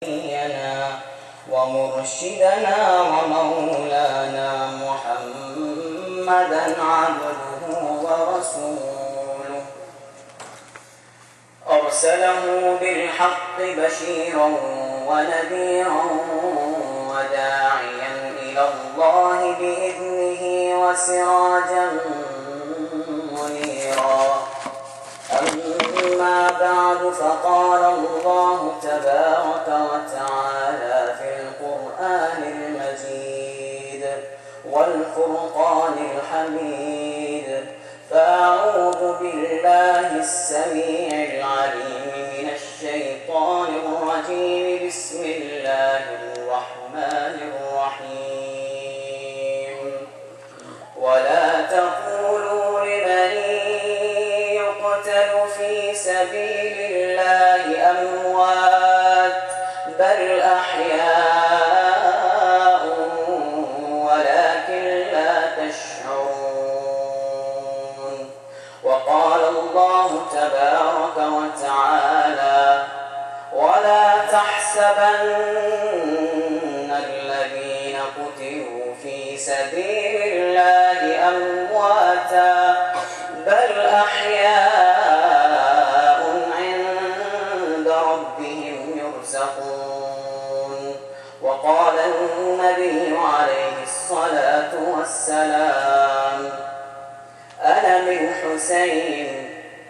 نبينا ومرشدنا ومولانا محمدا عبده ورسوله أرسله بالحق بشيرا ونذيرا وداعيا إلى الله بإذنه وسراجا منيرا. أما بعد فقال الله تبارك وتعالى في القرآن المجيد والفرقان الحميد: فأعوذ بالله السميع العليم من الشيطان الرجيم. بسم الله الرحمن الرحيم. ولا تقولوا لمن يقتل في سبيل الله أموات بل أحياء ولكن لا تشعرون. وقال الله تبارك وتعالى: ولا تحسبن الذين قتلوا في سبيل الله أمواتا بل أحياء عند ربهم يرزقون. وقال النبي عليه الصلاة والسلام: أنا من حسين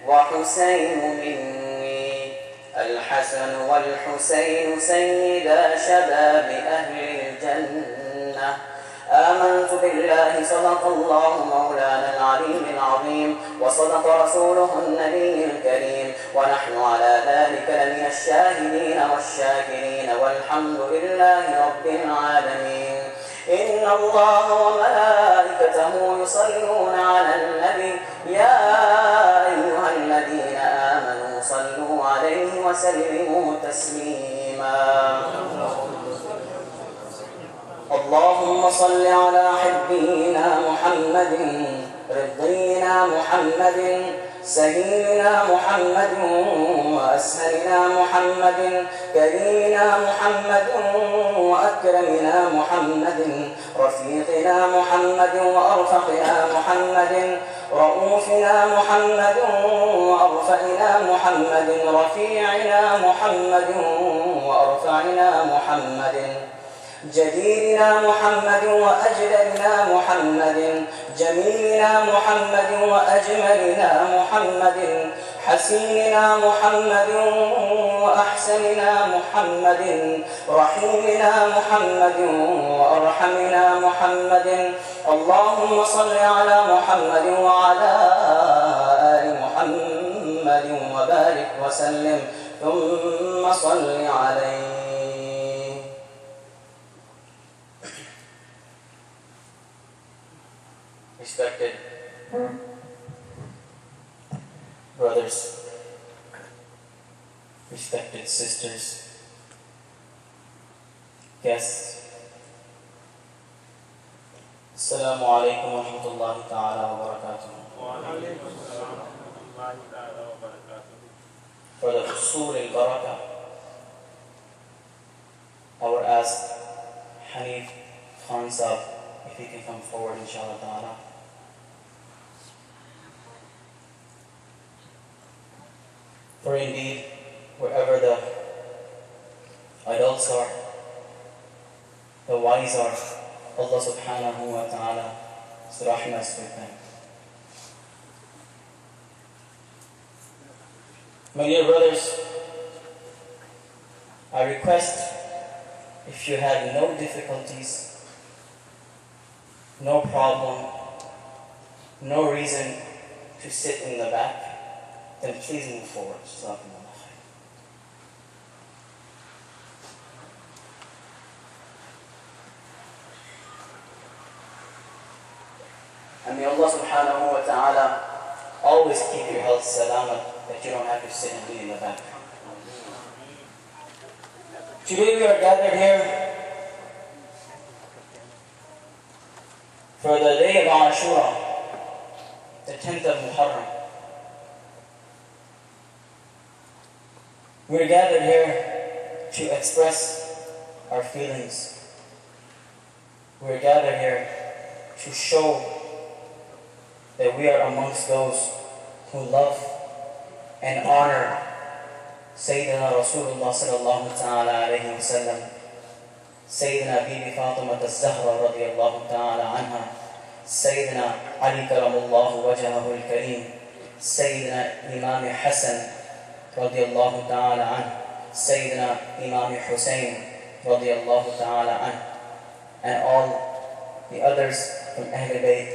وحسين مني، الحسن والحسين سيدا شباب أهل الجنة. آمنت بالله صدق الله مولانا العلي العظيم وصدق رسوله النبي الكريم، ونحن على ذلك لمن الشاهدين والشاكرين والحمد لله رب العالمين. إن الله وملائكته يصلون على النبي يا أيها الذين آمنوا صلوا عليه وسلموا تسليما. اللهم صل على حبينا محمد رضينا محمد سهيلنا محمد وأسهلنا محمد كريمنا محمد وأكرمنا محمد رفيقنا محمد وأرفقنا محمد رؤوفنا محمد وأرفعنا محمد رفيعنا محمد وأرفعنا محمد جديرنا محمد وأجللنا محمد جميلنا محمد وأجملنا محمد حسيننا محمد وأحسننا محمد رحيمنا محمد وأرحمنا محمد. اللهم صل على محمد وعلى آل محمد وبارك وسلم ثم صل عليه. Respected brothers, respected sisters, guests, Assalamu alaikum wa rahmatullahi ta'ala wa barakatuh. For the Husul al-Barakah, I would ask Hanif Khan Sahib if he can come forward, inshallah ta'ala. For indeed, wherever the adults are, the wise are, Allah subhanahu wa ta'ala is rahmas with them. My dear brothers, I request, if you have no difficulties, no problem, no reason to sit in the back, then please move forward. And may Allah subhanahu wa ta'ala always keep your health salamat, that you don't have to sit and be in the back. Today we are gathered here for the day of Ashura, the 10th of Muharram. We're gathered here to to express our feelings. We're gathered here to show that we are amongst those who love and honor Sayyidina Rasulullah sallallahu ta'ala alayhi wa sallam, Sayyidina Bibi Fatima al-Zahra radiyallahu ta'ala anha, Sayyidina Ali karamullahu wajahahu al-kareem, Sayyidina Imam Hassan radiyallahu ta'ala anhu, Sayyidina Imam HUSSAIN radiyallahu ta'ala anhu, and all the others from Ahl Bayt,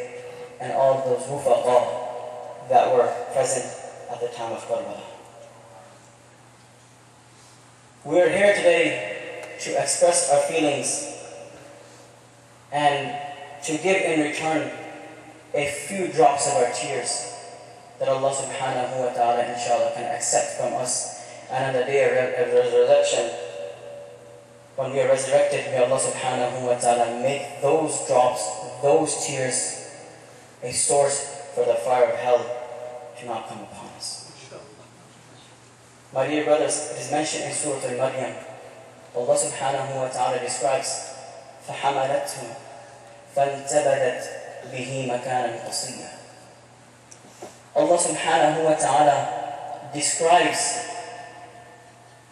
and all those rufaqa that were present at the time of Karbala. We are here today to express our feelings and to give in return a few drops of our tears that Allah subhanahu wa ta'ala inshallah can accept from us. And on the day of resurrection, when we are resurrected, may Allah subhanahu wa ta'ala make those drops, those tears, a source for the fire of hell to not come upon us. My dear brothers, it is mentioned in Surah Al-Maryam, Allah subhanahu wa ta'ala describes فَحَمَلَتْهُ فَانْتَبَذَتْ بِهِ مَكَانًا قَصِيًّا. Allah subhanahu wa ta'ala describes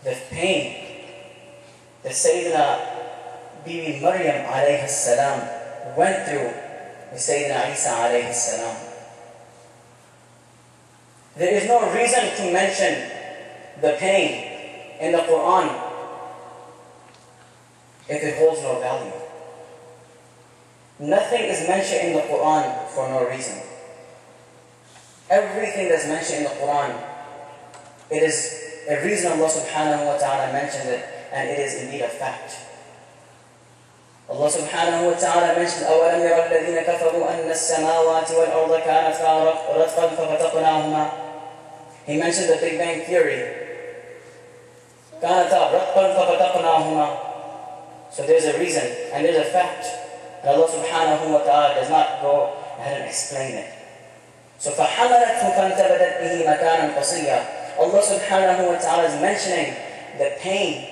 the pain that Sayyidina Bibi Maryam alayhi salam went through with Sayyidina Isa alayhi salam. There is no reason to mention the pain in the Quran if it holds no value. Nothing is mentioned in the Quran for no reason. Everything that's mentioned in the Quran, it is a reason Allah subhanahu wa ta'ala mentioned it, and it is indeed a fact. Allah subhanahu wa ta'ala mentioned أَوَلَمْ يَرَ الَّذِينَ كَفَرُوا أَنَّ السَّمَاوَاتِ وَالْأَرْضَ كَانَتَا رَتْقًا فَفَتَقْنَاهُمَا. He mentioned the Big Bang Theory. كَانَتَا رَتْقًا فَفَتَقْنَاهُمَا. So there's a reason, and there's a fact. And Allah subhanahu wa ta'ala does not go ahead and explain it. So فَحَمَلَتْهُ فَانْتَبَذَتْ بِهِ مَكَانًا قَصِيًّا. Allah subhanahu wa ta'ala is mentioning the pain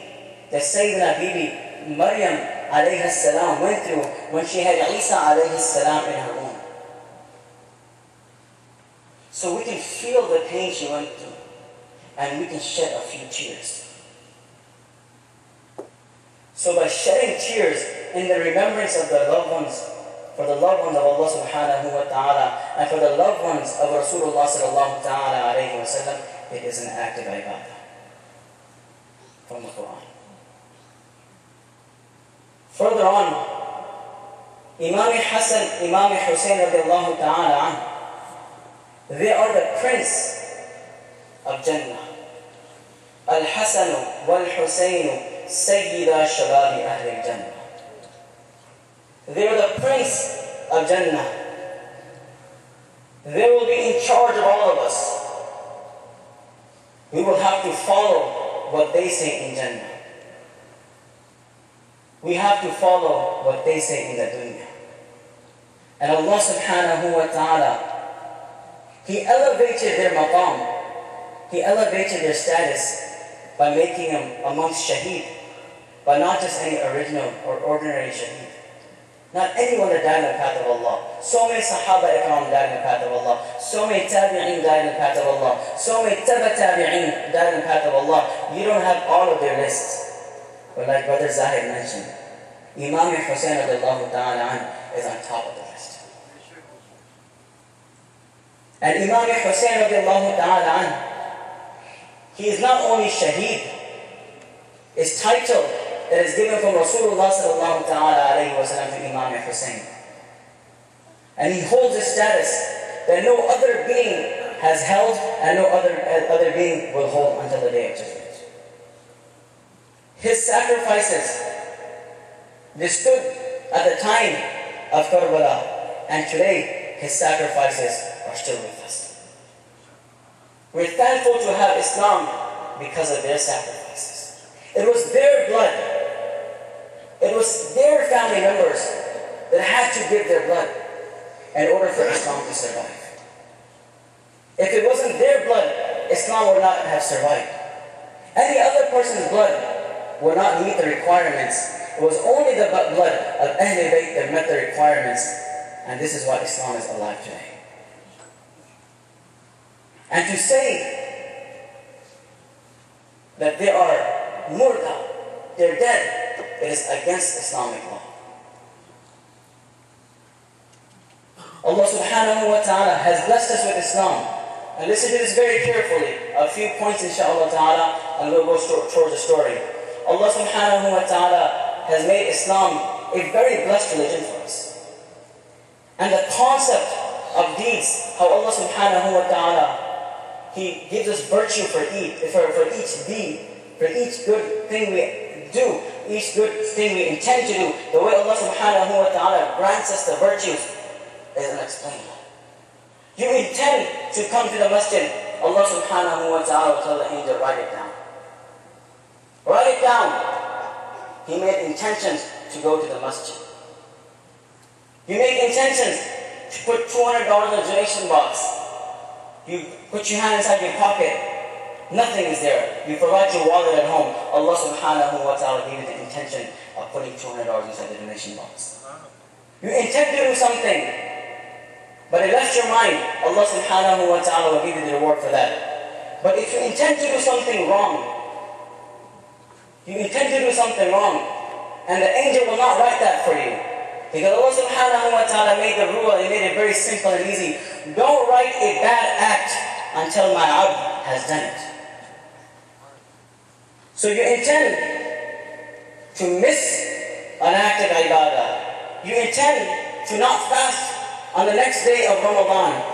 that Sayyidina Bibi Maryam alayhi salam went through when she had Isa alayhi salam in her womb. So we can feel the pain she went through, and we can shed a few tears. So by shedding tears in the remembrance of the loved ones, for the loved ones of Allah subhanahu wa ta'ala, and for the loved ones of Rasulullah sallallahu ta'ala alayhi wa sallam, it is an act of ibadah from the Quran. Further on, Imam Hassan, Imam HUSSAIN radiallahu ta'ala anhu, they are the prince of Jannah. Al-Hassanu wal-Hussainu Sayyida Shababi Ahli Jannah. They are the prince of Jannah. They will be in charge of all of us. We will have to follow what they say in Jannah. We have to follow what they say in the dunya. And Allah subhanahu wa ta'ala, He elevated their maqam. He elevated their status by making them amongst shaheed, but not just any original or ordinary shaheed. Not anyone that died in the path of Allah. So many Sahaba ikram died in the path of Allah. So many Tabi'in died in the path of Allah. So many Tabi'in died in the path of Allah. You don't have all of their lists. But like Brother Zahid mentioned, Imam HUSSAIN radiallahu ta'ala is on top of the list. And Imam HUSSAIN radiallahu ta'ala, he is not only shaheed, his title that is given from Rasulullah sallallahu ta'ala alayhi wa sallam to Imam HUSSAIN. And he holds a status that no other being has held and no other being will hold until the day of judgment. His sacrifices, they stood at the time of Karbala, and today his sacrifices are still with us. We're thankful to have Islam because of their sacrifices. It was their blood, it was their family members that had to give their blood in order for Islam to survive. If it wasn't their blood, Islam would not have survived. Any other person's blood will not meet the requirements. It was only the blood of Ahlul Bayt that met the requirements. And this is why Islam is alive today. And to say that they are murda, they're dead, it is against Islamic law. Allah subhanahu wa ta'ala has blessed us with Islam. And listen to this very carefully. A few points inshaAllah ta'ala, and we'll go towards the story. Allah subhanahu wa ta'ala has made Islam a very blessed religion for us. And the concept of deeds, how Allah subhanahu wa ta'ala, He gives us virtue for each deed, for each good thing we do, each good thing we intend to do. The way Allah subhanahu wa ta'ala grants us the virtues is unexplainable. You intend to come to the masjid, Allah subhanahu wa ta'ala will tell the angel, write it down. Write it down. He made intentions to go to the masjid. You make intentions to put $200 in a donation box. You put your hand inside your pocket. Nothing is there. You provide your wallet at home. Allah subhanahu wa ta'ala gave you the intention of putting $200 inside the donation box. You intend to do something, but it left your mind. Allah subhanahu wa ta'ala will give you the reward for that. But if you intend to do something wrong, and the angel will not write that for you. Because Allah subhanahu wa ta'ala made the rule, He made it very simple and easy. Don't write a bad act until my abd has done it. So you intend to miss an act of ibadah. You intend to not fast on the next day of Ramadan.